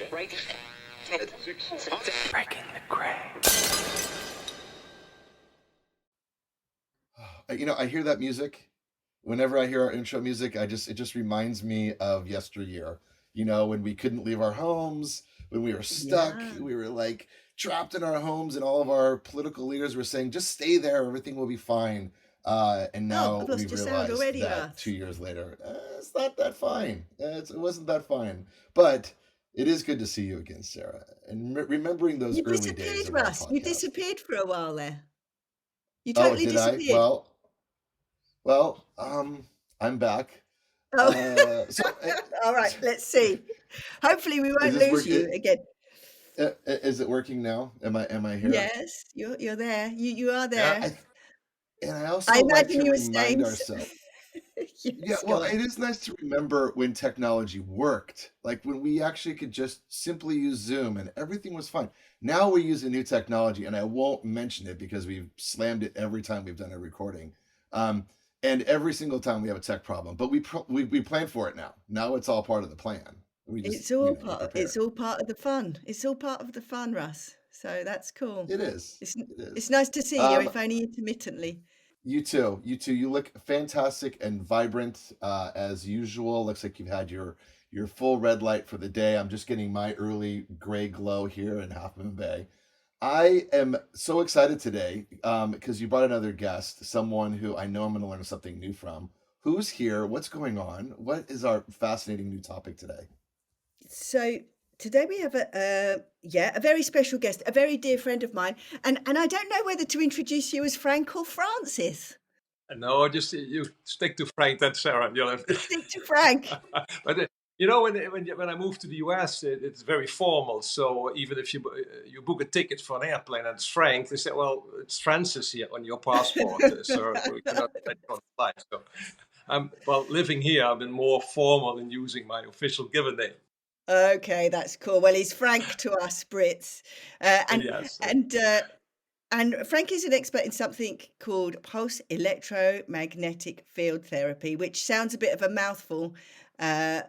Breaking the gray. I hear that music. Whenever I hear our intro music, it just reminds me of yesteryear. When we couldn't leave our homes, when we were stuck, Yeah. we were like trapped in our homes, and all of our political leaders were saying, "Just stay there, everything will be fine." And now I've we lost your sound realized already, that Russ. 2 years later, it's not that fine. It wasn't that fine, but it is good to see you again, Sarah, and remembering those You early days disappeared, of our Russ. You podcast. disappeared for a while there. You Oh, totally did I? disappeared. Well, I'm back. Oh, So all right. Let's see. Hopefully, we is won't this lose work? you again. Is it working now? Am I here? Yes, you're there. You are Yeah. there. And I I also like imagine to you were remind saying. ourselves. Yeah, Yes, go well, on. it is nice to remember when technology worked, like when we actually could just simply use Zoom and everything was fine. Now we use a new technology, and I won't mention it because we've slammed it every time we've done a recording, um, and every single time we have a tech problem. But we plan for it now. Now it's all part of the plan. We just we It's prepare. all part of the fun. It's all part of the fun, Russ. So that's cool. It is. It's It it's is. nice to see you, Um, if only intermittently. You too. You too. You look fantastic and vibrant as usual. Looks like you've had your full red light for the day. I'm just getting my early gray glow here in Half Moon Bay. I am so excited today because you brought another guest, someone who I know I'm going to learn something new from. Who's here? What's going on? What is our fascinating new topic today? So today we have a very special guest, a very dear friend of mine, and I don't know whether to introduce you as Frank or Francis. No, just you stick to Frank and Sarah. Stick to Frank. But when I moved to the US, it's very formal. So even if you book a ticket for an airplane and it's Frank, they say, "Well, it's Francis here on your passport, sir. We cannot let you on the flight." So, living here, I've been more formal in using my official given name. Okay, that's cool. Well, he's Frank to us Brits, uh, and Yes. and uh, and Frank is an expert in something called pulse electromagnetic field therapy, which sounds a bit of a mouthful, uh,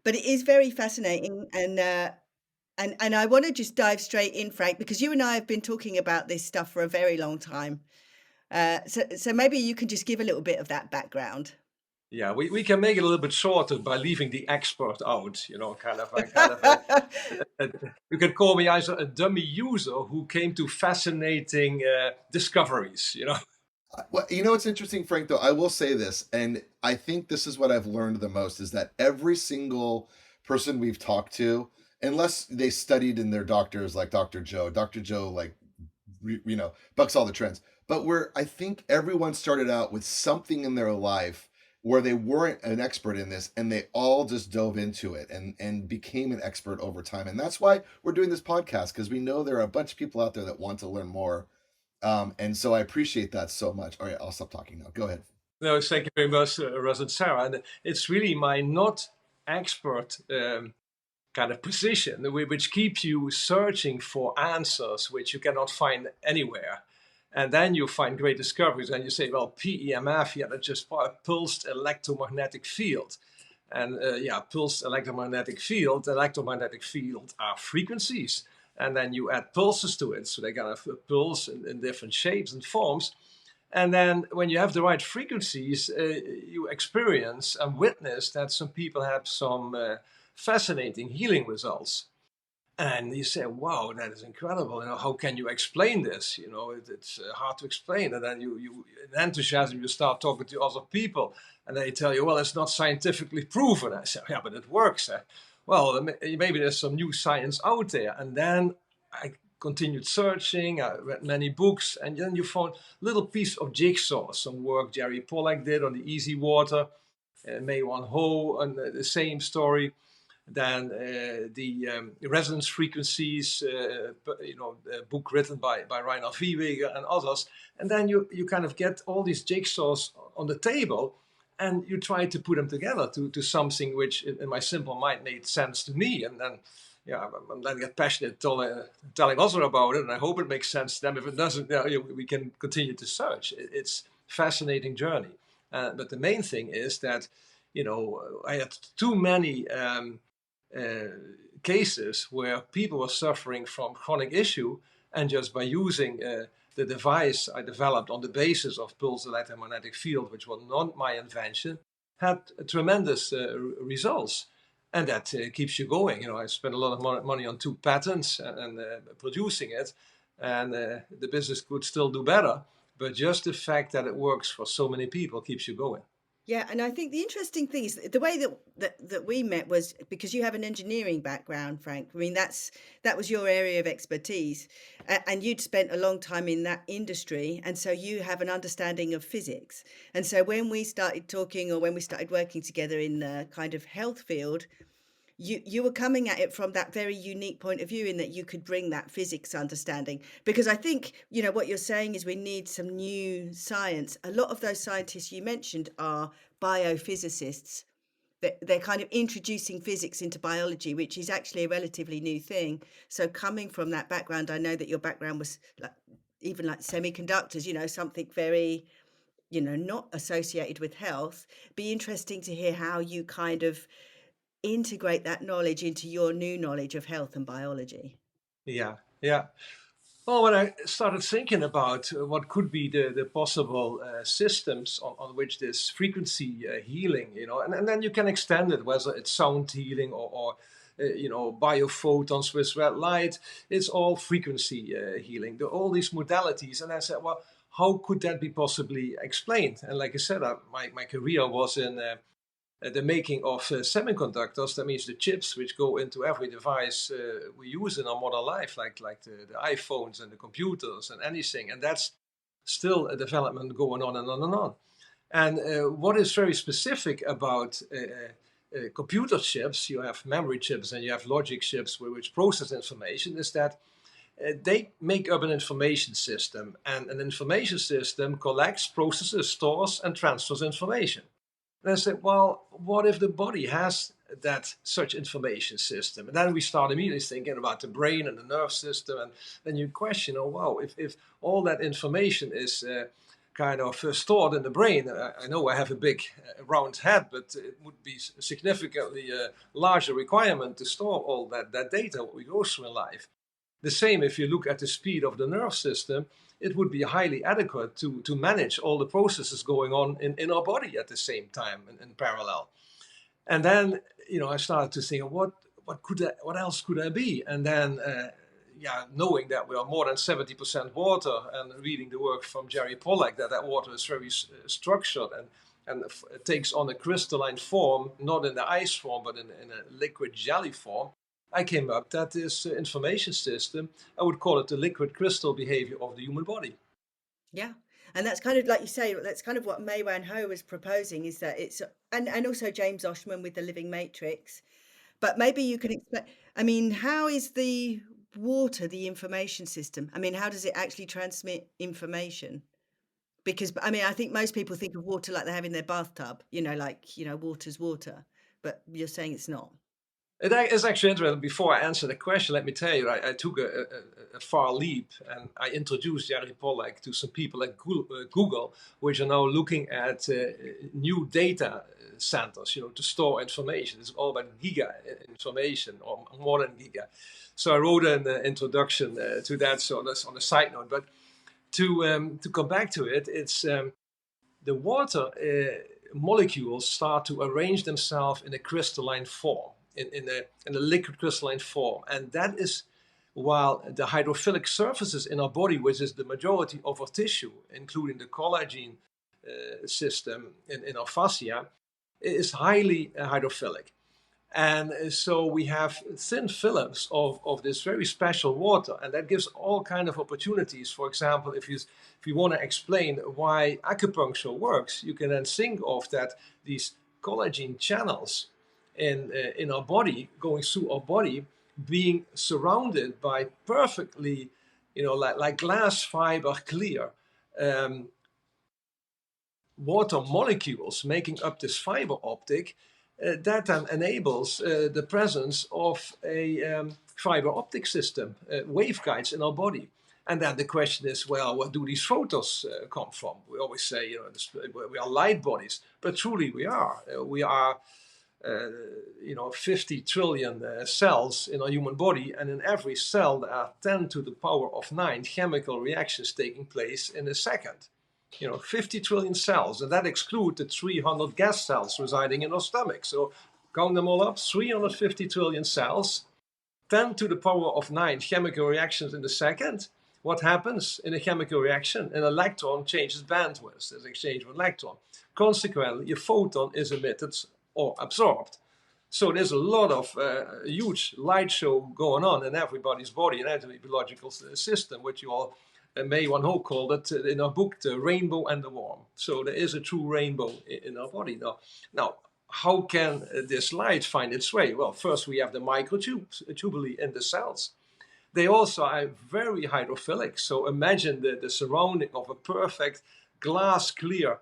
but it is very fascinating. And I want to just dive straight in, Frank, because you and I have been talking about this stuff for a very long time. So maybe you can just give a little bit of that background. Yeah, we can make it a little bit shorter by leaving the expert out. Kind of a you can call me either a dummy user who came to fascinating discoveries. Well, what's interesting, Frank, though, I will say this, and I think this is what I've learned the most is that every single person we've talked to, unless they studied in their doctors like Dr. Joe, like, bucks all the trends. But I think everyone started out with something in their life where they weren't an expert in this and they all just dove into it and became an expert over time. And that's why we're doing this podcast, because we know there are a bunch of people out there that want to learn more. And so I appreciate that so much. All right, I'll stop talking now. Go ahead. No, thank you very much, Russ and Sarah. And it's really my not expert kind of position, which keeps you searching for answers which you cannot find anywhere. And then you find great discoveries, and you say, well, PEMF, yeah, that's just pulsed electromagnetic field. And pulsed electromagnetic field are frequencies. And then you add pulses to it, so they kind of pulse in different shapes and forms. And then when you have the right frequencies, you experience and witness that some people have some fascinating healing results. And you say, wow, that is incredible. How can you explain this? It's hard to explain. And then you in enthusiasm, you start talking to other people and they tell you, well, it's not scientifically proven. I say, yeah, but it works. Well, maybe there's some new science out there. And then I continued searching. I read many books, and then you found little piece of jigsaw, some work Jerry Pollack did on the easy water, May Wan Ho, and the same story. Then the resonance frequencies, a book written by Rainer Viehweger and others. And then you kind of get all these jigsaws on the table, and you try to put them together to something which in my simple mind made sense to me. And then I'm then get passionate telling others about it, and I hope it makes sense to them. If it doesn't, we can continue to search. It's a fascinating journey. But the main thing is that, I had too many cases where people were suffering from chronic issue, and just by using the device I developed on the basis of pulse electromagnetic field, which was not my invention, had tremendous results. And that keeps you going. I spent a lot of money on 2 patents and producing it, and the business could still do better. But just the fact that it works for so many people keeps you going. Yeah, and I think the interesting thing is the way that we met was because you have an engineering background, Frank. I mean, that was your area of expertise, and you'd spent a long time in that industry, and so you have an understanding of physics. And so when we started talking, or when we started working together in the kind of health field, you were coming at it from that very unique point of view, in that you could bring that physics understanding. Because I think, what you're saying is we need some new science. A lot of those scientists you mentioned are biophysicists. They're kind of introducing physics into biology, which is actually a relatively new thing. So coming from that background, I know that your background was even like semiconductors, something very, not associated with health. Be interesting to hear how you kind of integrate that knowledge into your new knowledge of health and biology. Yeah, yeah. Well, when I started thinking about what could be the possible systems on which this frequency healing, and then you can extend it, whether it's sound healing or biophotons with red light, it's all frequency healing, all these modalities. And I said, well, how could that be possibly explained? And like I said, my career was in the making of semiconductors. That means the chips which go into every device we use in our modern life, like the iPhones and the computers and anything. And that's still a development going on and on and on. And what is very specific about computer chips, you have memory chips and you have logic chips which process information, is that they make up an information system. And an information system collects, processes, stores, and transfers information. And I said, well, what if the body has that such information system? And then we start immediately thinking about the brain and the nerve system. And then you question, oh, wow, if all that information is kind of stored in the brain, I know I have a big round head, but it would be a significantly larger requirement to store all that data, what we go through in life. The same if you look at the speed of the nerve system, it would be highly adequate to manage all the processes going on in our body at the same time in parallel. And then, I started to think, what else could there be? And then, knowing that we are more than 70% water, and reading the work from Jerry Pollack, that water is very structured and it takes on a crystalline form, not in the ice form, but in a liquid jelly form. I came up that this information system, I would call it the liquid crystal behavior of the human body. Yeah. And that's kind of like you say, that's kind of what Mei Wan Ho was proposing, is that it's, and also James Oshman with the living matrix. But maybe you can explain, I mean, how is the water the information system? I mean, how does it actually transmit information? Because, I mean, I think most people think of water like they have in their bathtub, water's water, but you're saying it's not. It is actually interesting. Before I answer the question, let me tell you, I took a far leap, and I introduced Jerry Pollack to some people at Google, which are now looking at new data centers, to store information. It's all about giga information, or more than giga. So I wrote an introduction to that, so that's on a side note. But to come back to it, it's the water molecules start to arrange themselves in a crystalline form. In a liquid crystalline form. And that is while the hydrophilic surfaces in our body, which is the majority of our tissue, including the collagen system in our fascia, is highly hydrophilic. And so we have thin films of this very special water, and that gives all kind of opportunities. For example, if you want to explain why acupuncture works, you can then think of that these collagen channels in our body, going through our body, being surrounded by perfectly, like glass fiber clear water molecules making up this fiber optic, that then enables the presence of a fiber optic system, waveguides in our body. And then the question is, well, where do these photons come from? We always say, we are light bodies, but truly we are. We are 50 trillion cells in our human body, and in every cell there are 10 to the power of 9 chemical reactions taking place in a second. 50 trillion cells, and that excludes the 300 gas cells residing in our stomach. So count them all up, 350 trillion cells, 10 to the power of 9 chemical reactions in the second. What happens in a chemical reaction? An electron changes bandwidth, there's exchange of electron. Consequently, a photon is emitted or absorbed. So there's a lot of huge light show going on in everybody's body, in every biological system, which you all may one who called it in our book, The Rainbow and the Worm. So there is a true rainbow in our body. Now, how can this light find its way? Well, first we have the microtubuli in the cells. They also are very hydrophilic. So imagine the surrounding of a perfect glass clear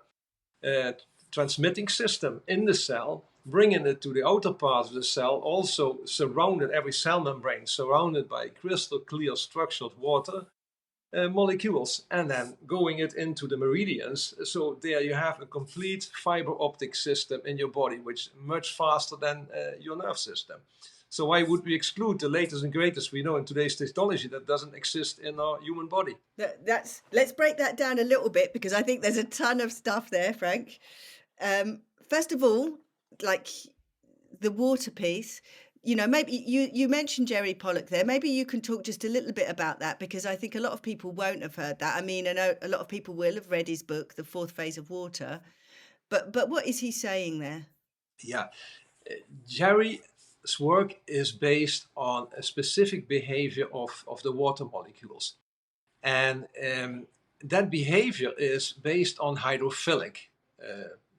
transmitting system in the cell, bringing it to the outer part of the cell, also surrounded, every cell membrane surrounded by crystal clear structured water molecules, and then going it into the meridians. So there you have a complete fiber optic system in your body, which is much faster than your nerve system. So why would we exclude the latest and greatest we know in today's technology that doesn't exist in our human body? Let's break that down a little bit, because I think there's a ton of stuff there, Frank. First of all, like the water piece, maybe you mentioned Jerry Pollock there. Maybe you can talk just a little bit about that, because I think a lot of people won't have heard that. I mean, I know a lot of people will have read his book, The Fourth Phase of Water, but what is he saying there? Yeah, Jerry's work is based on a specific behavior of the water molecules, and that behavior is based on hydrophilic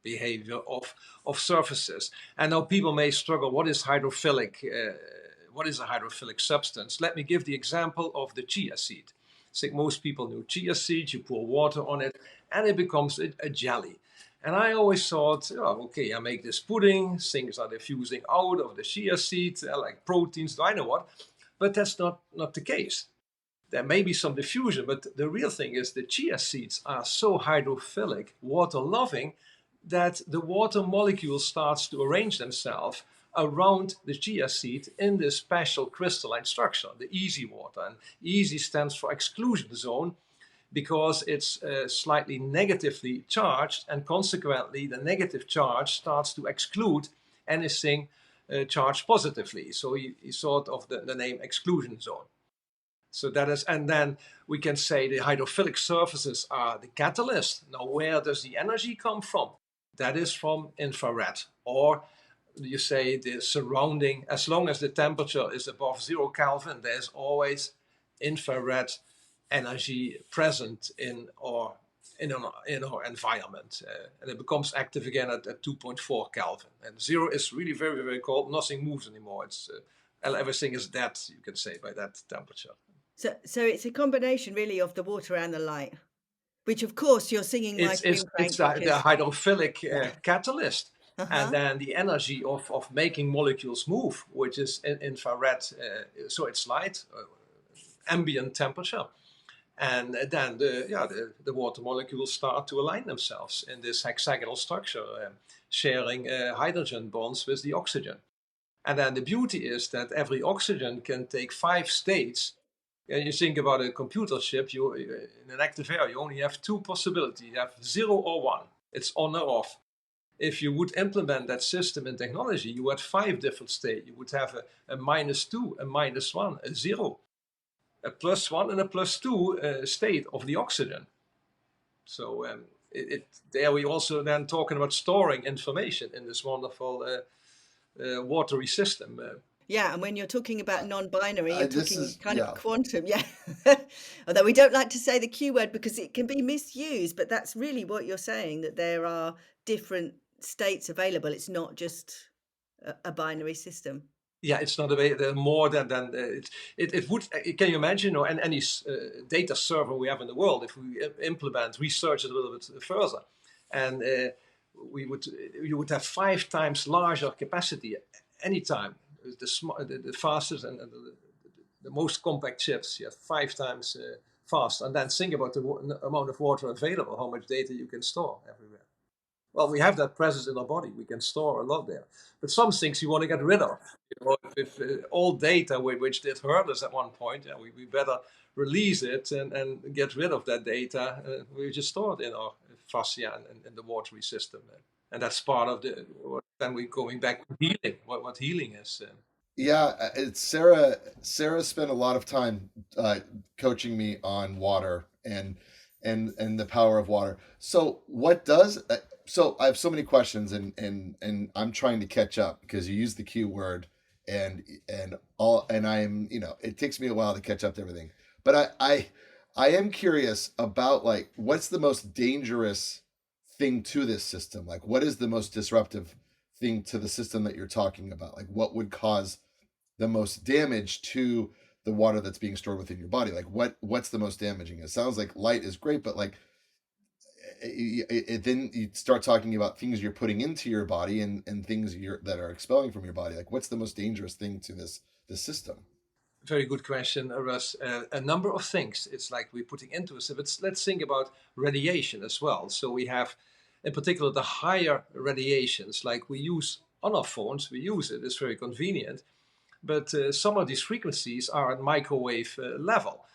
behavior of surfaces. And now people may struggle, what is hydrophilic? What is a hydrophilic substance? Let me give the example of the chia seed. I think most people know chia seed, you pour water on it and it becomes a jelly. And I always thought, okay, I make this pudding, things are diffusing out of the chia seed, like proteins, I know what, but that's not the case. There may be some diffusion, but the real thing is the chia seeds are so hydrophilic, water-loving, that the water molecule starts to arrange themselves around the chia seed in this special crystalline structure, the easy water. And easy stands for exclusion zone, because it's slightly negatively charged, and consequently the negative charge starts to exclude anything charged positively. So he thought of the name exclusion zone. So that is, and then we can say the hydrophilic surfaces are the catalyst. Now, where does the energy come from? That is from infrared, or you say the surrounding, as long as the temperature is above 0 Kelvin, there's always infrared energy present in our environment, and it becomes active again at 2.4 Kelvin. And 0 is really very, very cold. Nothing moves anymore. It's everything is dead, you can say, by that temperature. So it's a combination really of the water and the light, which of course you're singing my tune, Frank. It's the hydrophilic catalyst, and then the energy of making molecules move, which is infrared. So it's light, ambient temperature, and then the water molecules start to align themselves in this hexagonal structure, sharing hydrogen bonds with the oxygen. And then the beauty is that every oxygen can take 5 states. And you think about a computer chip, in an active area, you only have 2 possibilities. You have 0 or 1. It's on or off. If you would implement that system in technology, you had 5 different states. You would have a -2, a -1, a 0, a +1, and a +2 state of the oxygen. So there we also then talking about storing information in this wonderful watery system. Yeah, and when you're talking about non-binary, you're talking kind yeah. of quantum, yeah. Although we don't like to say the Q word because it can be misused, but that's really what you're saying, that there are different states available. It's not just a binary system. Yeah, it's not more than it would. Can you imagine, and any data server we have in the world, if we research it a little bit further, and you would have 5 times larger capacity anytime. The fastest and the most compact chips, you have 5 times fast. And then think about the amount of water available, how much data you can store everywhere. Well, we have that presence in our body. We can store a lot there. But some things you want to get rid of. If all data which did hurt us at one point, yeah, we better release it and get rid of that data. We just store it in our fascia and in the watery system. And that's part of the, then we're going back to healing, what healing is. Yeah, it's Sarah. Sarah spent a lot of time coaching me on water and the power of water. So what does so I have so many questions and I'm trying to catch up because you use the Q word and I'm it takes me a while to catch up to everything. But I am curious about like what's the most dangerous thing to this system? Like what is the most disruptive thing to the system that you're talking about? Like what would cause the most damage to the water that's being stored within your body? Like what's the most damaging? It sounds like light is great, but like then you start talking about things you're putting into your body and things that are expelling from your body. Like what's the most dangerous thing to this system? Very good question, Russ. A number of things. It's like we're putting into us. But let's think about radiation as well. So we have, in particular, the higher radiations, like we use on our phones. We use it. It's very convenient. But some of these frequencies are at microwave level.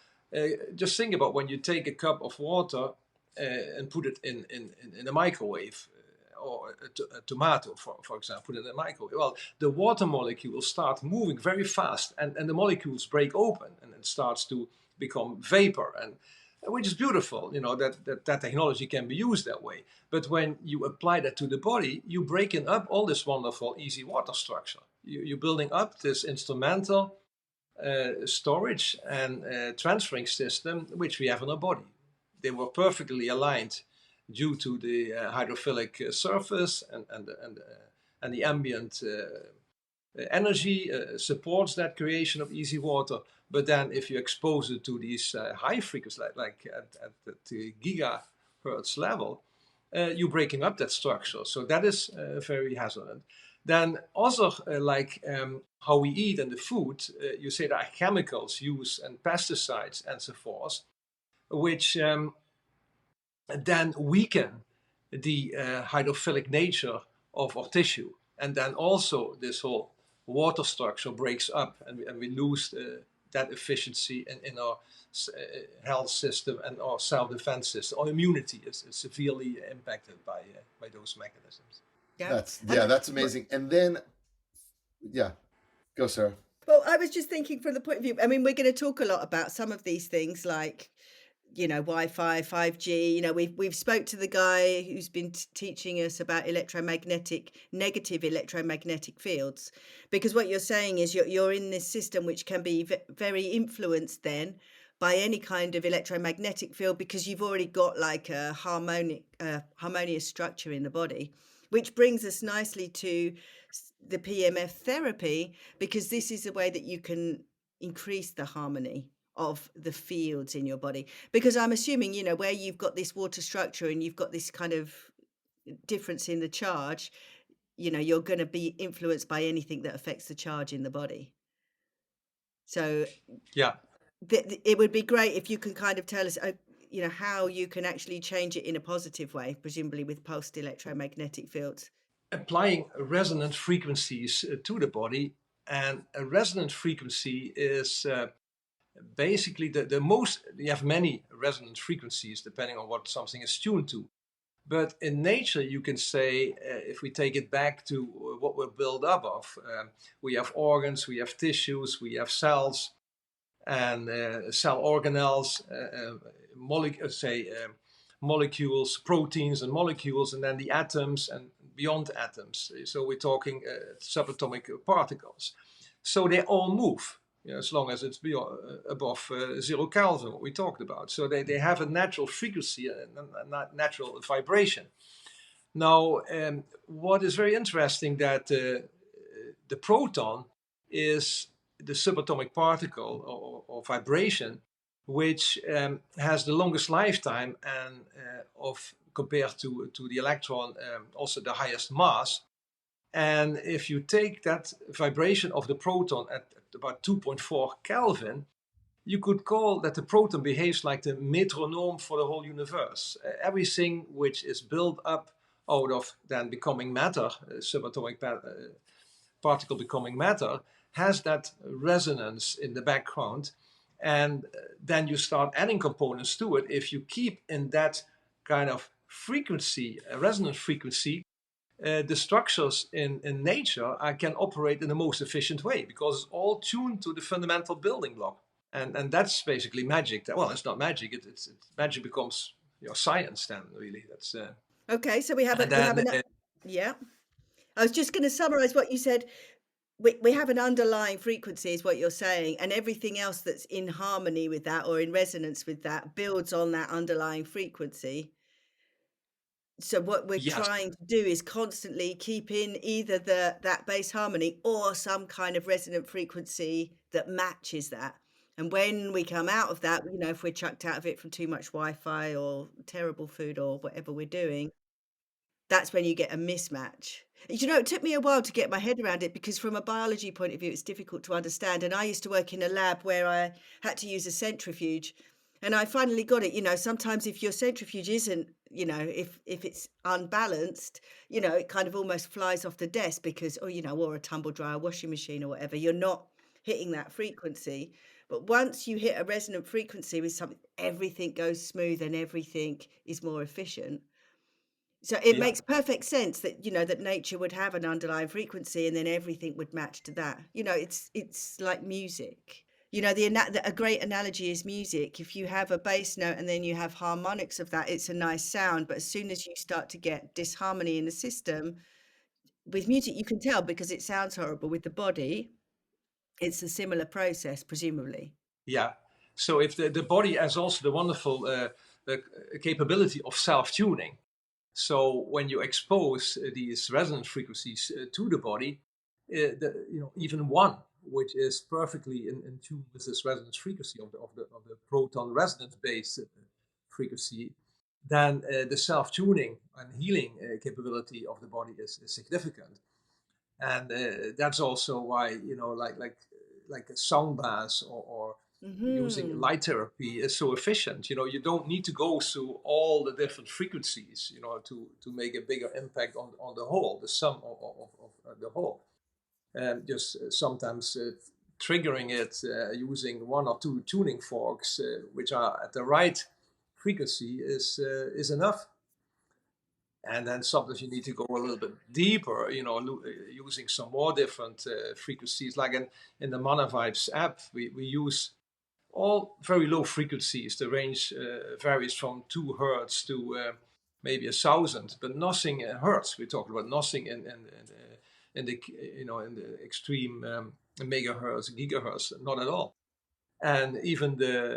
Just think about when you take a cup of water and put it in a microwave, or a tomato, for example, put it in a microwave. Well, the water molecules start moving very fast, and the molecules break open, and it starts to become vapor, and which is beautiful, that technology can be used that way. But when you apply that to the body, you're breaking up all this wonderful, easy water structure. You're building up this instrumental storage and transferring system which we have in our body. They were perfectly aligned due to the hydrophilic surface and the ambient energy supports that creation of easy water. But then if you expose it to these high frequencies, like at the gigahertz level, you're breaking up that structure. So that is very hazardous. Then also how we eat and the food, you say there are chemicals used and pesticides and so forth, which then weaken the hydrophilic nature of our tissue. And then also this whole water structure breaks up, and we lose that efficiency in our health system and our self-defense system. Our immunity is severely impacted by those mechanisms. Yeah. That's amazing. And then yeah, go Sarah. Well, I was just thinking from the point of view, I mean, we're going to talk a lot about some of these things like, Wi-Fi, 5G. We've spoke to the guy who's been teaching us about negative electromagnetic fields, because what you're saying is you're in this system which can be very influenced then by any kind of electromagnetic field, because you've already got like a harmonious structure in the body, which brings us nicely to the PEMF therapy, because this is a way that you can increase the harmony of the fields in your body. Because I'm assuming, where you've got this water structure and you've got this kind of difference in the charge, you're going to be influenced by anything that affects the charge in the body. So yeah, it would be great if you can kind of tell us, how you can actually change it in a positive way, presumably with pulsed electromagnetic fields. Applying resonant frequencies to the body, and a resonant frequency is basically the most. You have many resonant frequencies depending on what something is tuned to, but in nature you can say, if we take it back to what we're built up of, we have organs, we have tissues, we have cells and cell organelles, molecules, proteins and molecules, and then the atoms and beyond atoms. So we're talking subatomic particles. So they all move, as long as it's above 0 Kelvin, what we talked about. So they have a natural frequency and a natural vibration. Now, what is very interesting that the proton is the subatomic particle or vibration, which has the longest lifetime and of compared to the electron, also the highest mass. And if you take that vibration of the proton at about 2.4 Kelvin, you could call that the proton behaves like the metronome for the whole universe. Everything which is built up out of then becoming matter, subatomic particle becoming matter, has that resonance in the background. And then you start adding components to it. If you keep in that kind of frequency, resonance frequency, the structures in nature can operate in the most efficient way because it's all tuned to the fundamental building block. And that's basically magic. Well, it's not magic. It's magic becomes science then, really. That's Okay, so we have and we have then an yeah. I was just going to summarize what you said. We have an underlying frequency, is what you're saying, and everything else that's in harmony with that or in resonance with that builds on that underlying frequency. So what we're yes, trying to do is constantly keep in either that bass harmony or some kind of resonant frequency that matches that. And when we come out of that, if we're chucked out of it from too much Wi-Fi or terrible food or whatever we're doing, that's when you get a mismatch. It took me a while to get my head around it because from a biology point of view, it's difficult to understand. And I used to work in a lab where I had to use a centrifuge. And I finally got it. Sometimes if your centrifuge isn't, if it's unbalanced, it kind of almost flies off the desk because, or a tumble dryer, washing machine or whatever, you're not hitting that frequency. But once you hit a resonant frequency with something, everything goes smooth and everything is more efficient. So it yeah, makes perfect sense that that nature would have an underlying frequency and then everything would match to that. It's like music. A great analogy is music. If you have a bass note and then you have harmonics of that, it's a nice sound. But as soon as you start to get disharmony in the system with music, you can tell because it sounds horrible. With the body, it's a similar process, presumably. yeah. So if the body has also the wonderful the capability of self-tuning. So when you expose these resonance frequencies to the body, even one which is perfectly in tune with this resonance frequency of the proton resonance based frequency, then the self-tuning and healing capability of the body is significant. And that's also why like a sound bath or using Hmm. light therapy is so efficient. You don't need to go through all the different frequencies to make a bigger impact on the whole, the sum of the whole. And just sometimes triggering it using one or two tuning forks which are at the right frequency is enough. And then sometimes you need to go a little bit deeper, using some more different frequencies. Like in the Mannavibes app, we use all very low frequencies. The range varies from 2 hertz to maybe 1,000, but nothing hertz. We're talking about nothing in the in the extreme megahertz, gigahertz, not at all. And even the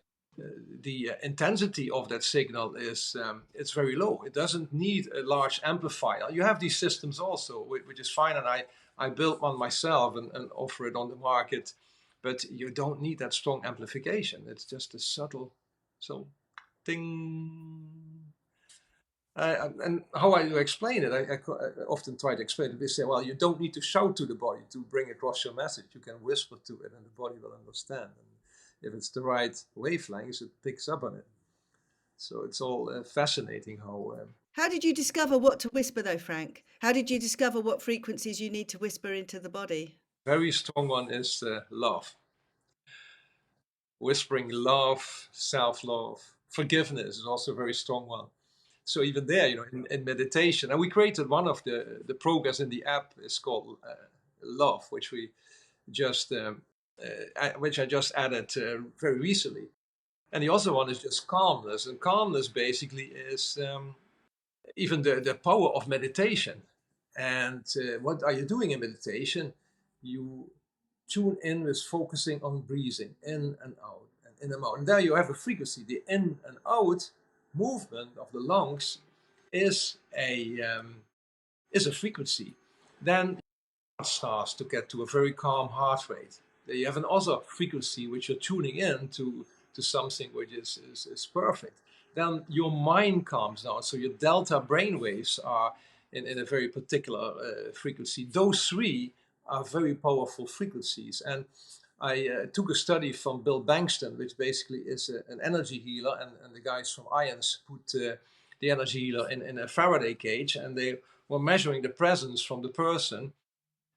intensity of that signal is it's very low. It doesn't need a large amplifier. You have these systems also, which is fine, and I built one myself and offer it on the market. But you don't need that strong amplification. It's just a subtle, so ding. And how I explain it, I often try to explain it. They say, well, you don't need to shout to the body to bring across your message. You can whisper to it, and the body will understand. And if it's the right wavelengths, it picks up on it. So it's all fascinating how. How did you discover what to whisper, though, Frank? How did you discover what frequencies you need to whisper into the body? Very strong one is love. Whispering love, self-love, forgiveness is also a very strong one. So even there, in meditation, and we created one of the programs in the app is called Love, which we just which I just added very recently. And the other one is just calmness, and calmness basically is even the power of meditation. And what are you doing in meditation? You tune in with focusing on breathing in and out and in and out. And there you have a frequency. The in and out movement of the lungs is a frequency. Then it starts to get to a very calm heart rate. Then you have another frequency which you're tuning in to something which is perfect. Then your mind calms down. So your delta brain waves are in a very particular frequency. Those three are very powerful frequencies. And I took a study from Bill Bankston, which basically is an energy healer, and the guys from IONS put the energy healer in a Faraday cage, and they were measuring the presence from the person,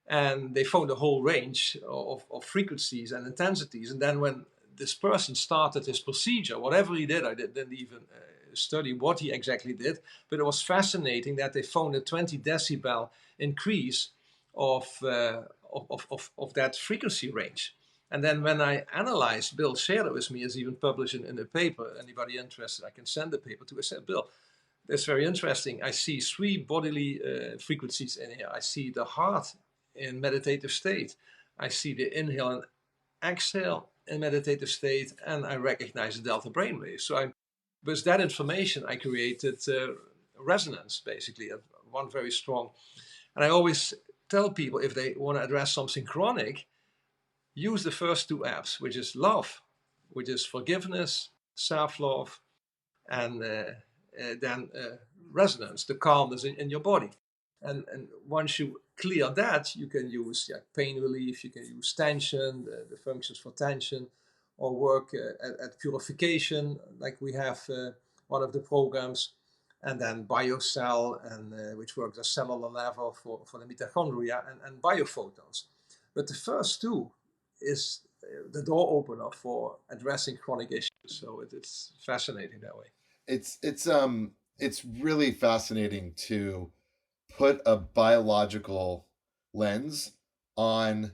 and they found a whole range of frequencies and intensities. And then when this person started his procedure, whatever he did, I didn't even study what he exactly did, but it was fascinating that they found a 20 decibel increase of that frequency range. And then when I analyzed, Bill shared it with me, it's even published in a paper. Anybody interested, I can send the paper to. I said, Bill, that's very interesting. I see 3 bodily frequencies in here. I see the heart in meditative state. I see the inhale and exhale in meditative state, and I recognize the delta brainwave. So with that information, I created resonance, basically, one very strong. And I always tell people, if they want to address something chronic, use the first 2 apps, which is love, which is forgiveness, self-love, and then resonance, the calmness in your body. And once you clear that, you can use pain relief, you can use tension, the functions for tension, or work at purification, like we have one of the programs, and then biocell, and which works at cellular level for the mitochondria, and biophotons. But the first 2 is the door opener for addressing chronic issues. So it's fascinating that way. It's really fascinating to put a biological lens on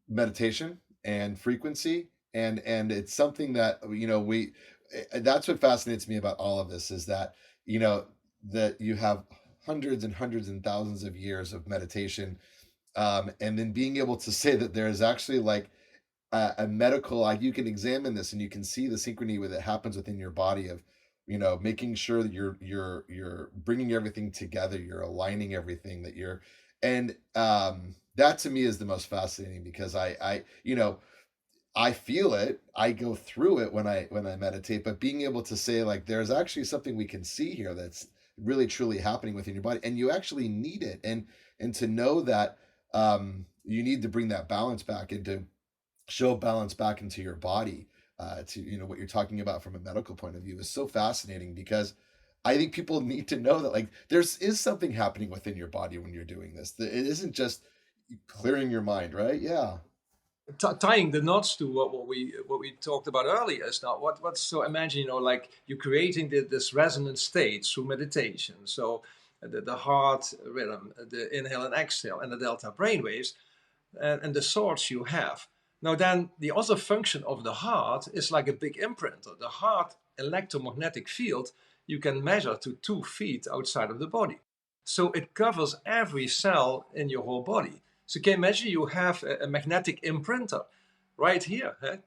meditation and frequency, and it's something that that's what fascinates me about all of this, is that that you have hundreds and hundreds and thousands of years of meditation, and then being able to say that there is actually like a medical, like you can examine this and you can see the synchrony that happens within your body of making sure that you're bringing everything together, you're aligning everything, that you're, and that to me is the most fascinating, because I feel it, I go through it when I meditate, but being able to say like there's actually something we can see here that's really truly happening within your body, and you actually need it, and to know that you need to bring that balance back, and to show balance back into your body, to what you're talking about from a medical point of view is so fascinating, because I think people need to know that like is something happening within your body when you're doing this. It isn't just clearing your mind, right? Yeah. Tying the knots to what we talked about earlier is now what's so imagine like you're creating this resonant state through meditation. So the heart rhythm, the inhale and exhale, and the delta brainwaves, and the thoughts you have. Now then, the other function of the heart is like a big imprinter. The heart electromagnetic field you can measure to 2 feet outside of the body. So it covers every cell in your whole body. So can you imagine you have a magnetic imprinter right here, huh?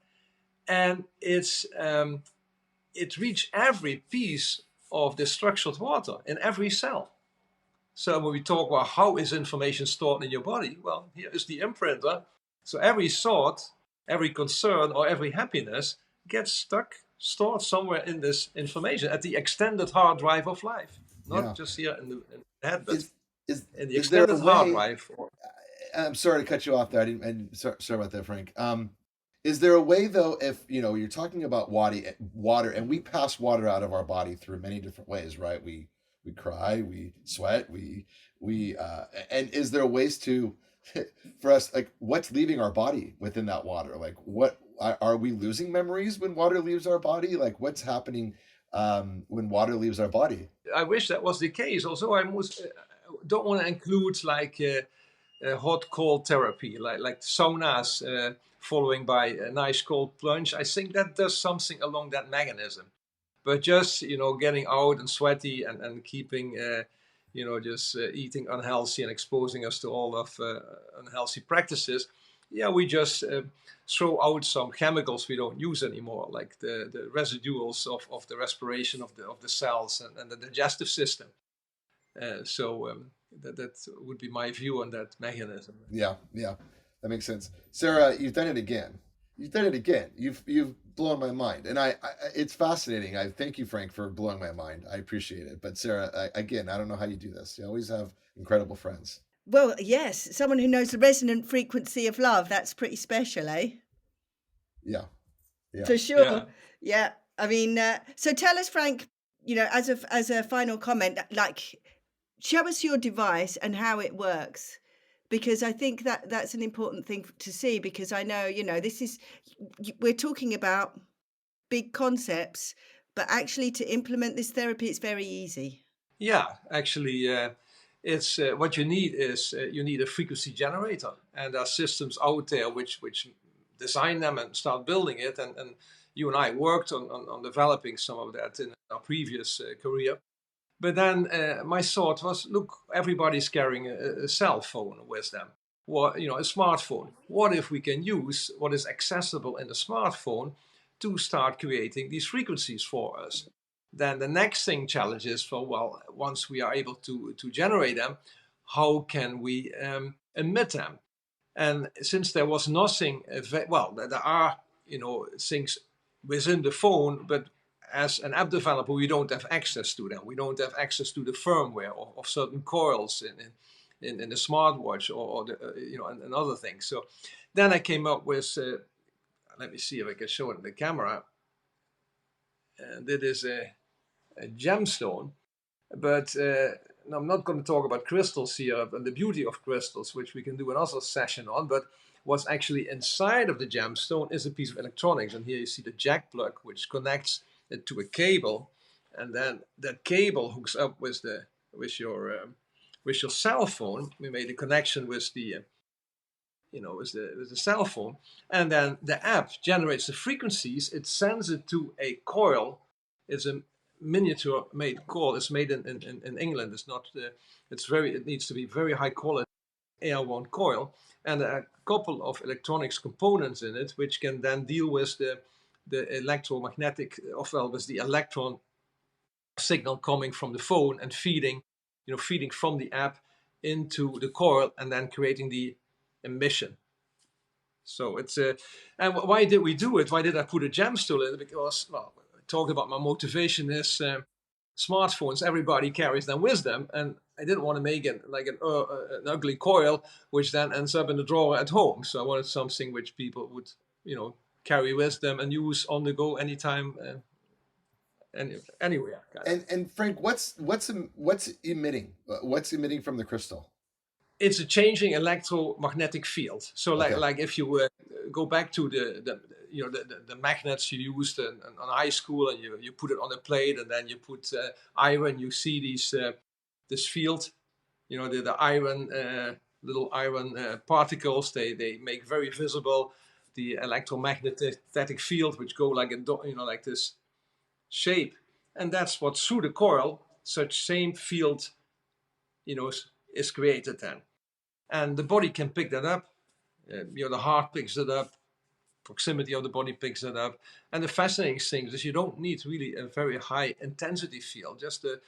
And it reaches every piece of the structured water in every cell. So when we talk about how is information stored in your body, well, here is the imprinter. So every thought, every concern, or every happiness gets stored somewhere in this information at the extended hard drive of life, not just here in the head, but in the extended hard drive. I'm sorry to cut you off there. Sorry about that, Frank. Is there a way though, if you're talking about water, and we pass water out of our body through many different ways, right? We cry, we sweat, and is there ways to, for us, like what's leaving our body within that water? Like what are we losing memories when water leaves our body? Like what's happening when water leaves our body? I wish that was the case. Also, I don't want to include like hot cold therapy, like saunas, following by a nice cold plunge. I think that does something along that mechanism. But just getting out and sweaty and keeping just eating unhealthy and exposing us to all of unhealthy practices, we just throw out some chemicals we don't use anymore, like the residuals of the respiration of the cells and the digestive system. So that would be my view on that mechanism. Yeah, that makes sense. Sarah, you've done it again. You've blown my mind, and I it's fascinating. I thank you, Frank, for blowing my mind. I appreciate it. But Sarah, again, I don't know how you do this. You always have incredible friends. Well, yes, someone who knows the resonant frequency of love, that's pretty special, eh? Yeah. For sure. Yeah. I mean, so tell us, Frank, as a final comment, like, show us your device and how it works, because I think that that's an important thing to see, because I know, we're talking about big concepts, but actually to implement this therapy, it's very easy. Yeah, actually, it's what you need is you need a frequency generator, and there are systems out there which design them and start building it. And you and I worked on developing some of that in our previous career. But then my thought was, look, everybody's carrying a cell phone with them, or a smartphone. What if we can use what is accessible in the smartphone to start creating these frequencies for us? Then the next thing challenge is, for, well, once we are able to generate them, how can we emit them? And since there was nothing, well, there are things within the phone, but as an app developer, we don't have access to them. We don't have access to the firmware of certain coils in the smartwatch or and other things. So then I came up with, let me see if I can show it in the camera. And it is a gemstone, but I'm not going to talk about crystals here and the beauty of crystals, which we can do another session on. But what's actually inside of the gemstone is a piece of electronics. And here you see the jack plug, which connects it to a cable, and then that cable hooks up with your cell phone. We made a connection with the with the cell phone, and then the app generates the frequencies. It sends it to a coil. It's a miniature made coil. It's made in England. It's not. It needs to be very high quality air-wound coil, and a couple of electronics components in it, which can then deal with the electromagnetic, with the electron signal coming from the phone and feeding from the app into the coil, and then creating the emission. So it's and why did we do it? Why did I put a gemstone in it? Because, well, I talked about my motivation is smartphones. Everybody carries them with them, and I didn't want to make it like an ugly coil, which then ends up in the drawer at home. So I wanted something which people would, carry with them and use on the go anytime, anywhere. And Frank, what's emitting? What's emitting from the crystal? It's a changing electromagnetic field. So like if you go back to the magnets you used in high school, and you put it on a plate, and then you put iron, you see this field, the iron, little iron particles, they make very visible the electromagnetic field, which go like like this shape. And that's what, through the coil, such same field is created then. And the body can pick that up. The heart picks it up. Proximity of the body picks it up. And the fascinating thing is you don't need really a very high intensity field. Just the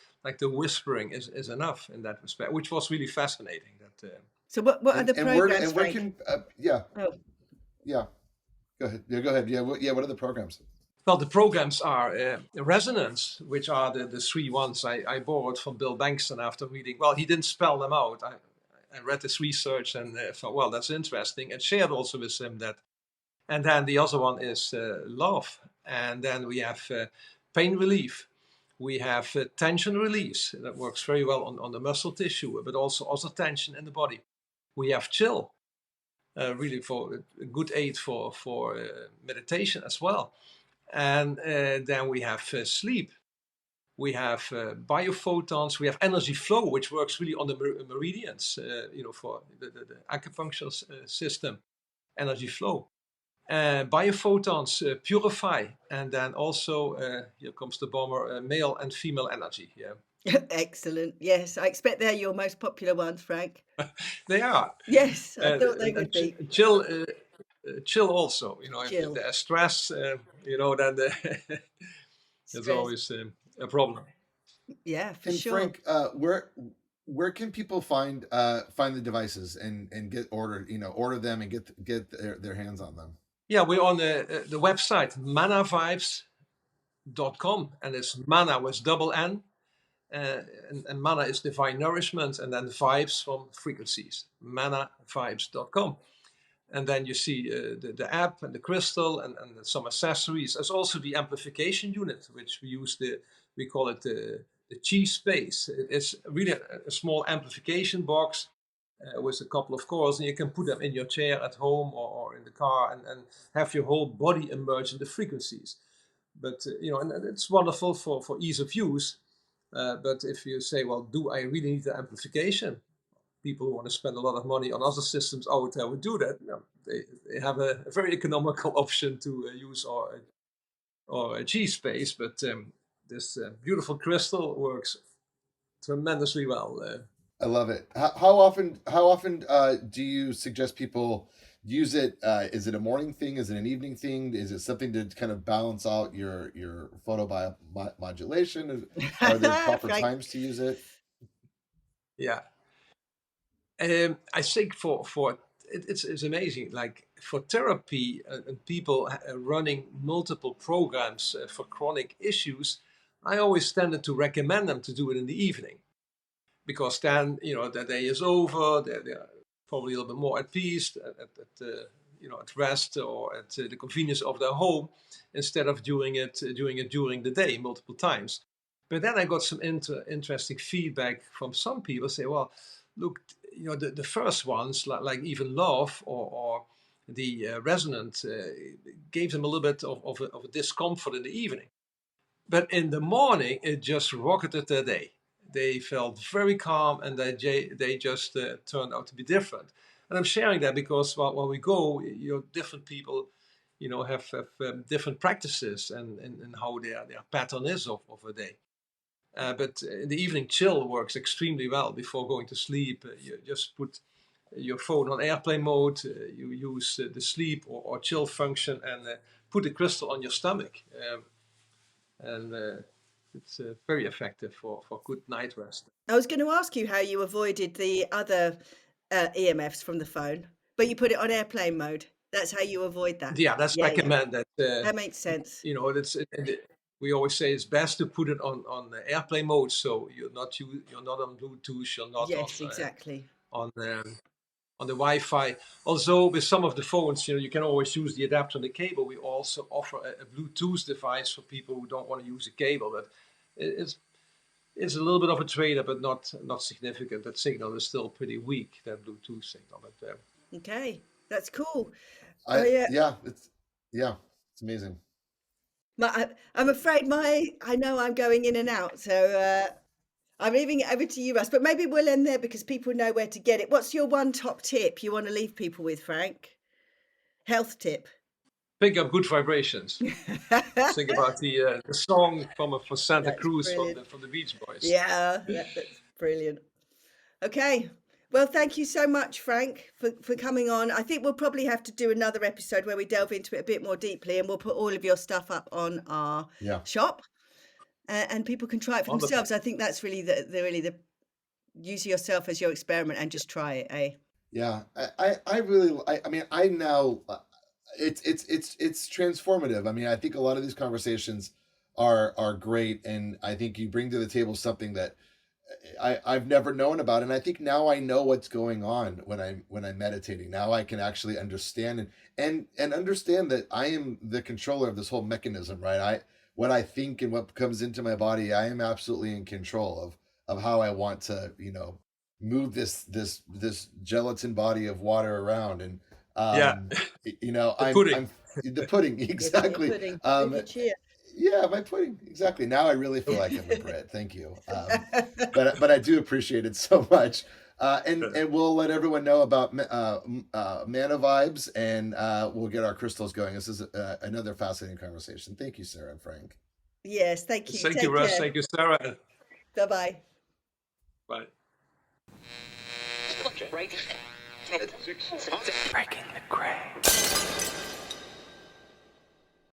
whispering is enough in that respect, which was really fascinating. So what are the programs, where Frank? Yeah. Go ahead. Yeah, go ahead. Yeah, what are the programs? Well, the programs are resonance, which are the three ones I borrowed from Bill Bankston after reading. Well, he didn't spell them out. I read his research and thought, well, that's interesting, and shared also with him that. And then the other one is love. And then we have pain relief. We have tension release. That works very well on the muscle tissue, but also other tension in the body. We have chill, really for a good aid for meditation as well. And then we have sleep. We have biophotons. We have energy flow, which works really on the meridians, for the acupuncture system, energy flow. Biophotons purify. And then also, here comes the bomber, male and female energy. Yeah. Excellent. Yes, I expect they're your most popular ones, Frank. They are. Yes, I thought they would be. Chill also. Chill. If there's stress, then there's always a problem. Yeah, for and sure. Frank, where can people find the devices and get ordered? Order them and get their hands on them. Yeah, we're on the website mannavibes.com, and it's manna with double N, and manna is divine nourishment, and then vibes from frequencies. Mannavibes.com. And then you see the app and the crystal and some accessories. There's also the amplification unit, which we use the We call it the chi space. It's really a small amplification box with a couple of coils, and you can put them in your chair at home or in the car, and have your whole body immerse in the frequencies. But and it's wonderful for ease of use. But if you say, well, do I really need the amplification? People who want to spend a lot of money on other systems out there would do that. They have a very economical option to use or a G space, but this beautiful crystal works tremendously well. I love it. How often do you suggest people use it? Is it a morning thing? Is it an evening thing? Is it something to kind of balance out your modulation? Are there proper Frank. times to use it? Yeah, I think it's amazing. Like for therapy and people running multiple programs for chronic issues, I always tended to recommend them to do it in the evening, because then the day is over. They're probably a little bit more at peace, at rest, or at the convenience of their home, instead of doing it during the day multiple times. But then I got some interesting feedback from some people. Say, well, look, the first ones, like even Love or the Resonant, gave them a little bit of a discomfort in the evening. But in the morning, it just rocketed their day. They felt very calm, and they just turned out to be different. And I'm sharing that because while we go, different people, have different practices and how their pattern is of a day. But in the evening, chill works extremely well before going to sleep. You just put your phone on airplane mode. You use the sleep or chill function, and put the crystal on your stomach. And it's very effective for good night rest. I was going to ask you how you avoided the other EMFs from the phone, but you put it on airplane mode. That's how you avoid that. Yeah, that's Yeah, recommended. that makes sense. We always say it's best to put it on the airplane mode, so you're not on Bluetooth, you're not Yes, exactly. on the Wi-Fi. Also, with some of the phones, you can always use the adapter and the cable. We also offer a Bluetooth device for people who don't want to use a cable, but it's a little bit of a trade-off, but not significant. That signal is still pretty weak, that Bluetooth signal. But Okay, that's cool. It's amazing. I'm afraid I know I'm going in and out, so I'm leaving it over to you, Russ. But maybe we'll end there because people know where to get it. What's your one top tip you want to leave people with, Frank? Health tip. pick up good vibrations. Think about the song for Santa That's Cruz brilliant. from the Beach Boys. Yeah, that's brilliant. Okay. Well, thank you so much, Frank, for coming on. I think we'll probably have to do another episode where we delve into it a bit more deeply, and we'll put all of your stuff up on our shop, and people can try it for themselves. I think that's really the use yourself as your experiment and just try it, eh? Yeah, I really, I mean, I now, it's transformative. I mean, I think a lot of these conversations are great, and I think you bring to the table something that I've never known about, and I think now I know what's going on when I'm meditating. Now I can actually understand and understand that I am the controller of this whole mechanism, right? What I think and what comes into my body, I am absolutely in control of how I want to, move this gelatin body of water around. And pudding. I'm the pudding, exactly. Pudding. Yeah, my pudding, exactly. Now I really feel like I'm a Brit. Thank you. But I do appreciate it so much. And we'll let everyone know about Mannavibes, and we'll get our crystals going. This is another fascinating conversation. Thank you, Sarah and Frank. Yes, thank you. Thank you, Russ. Thank you, Sarah. Bye-bye. Bye. Breaking the gray.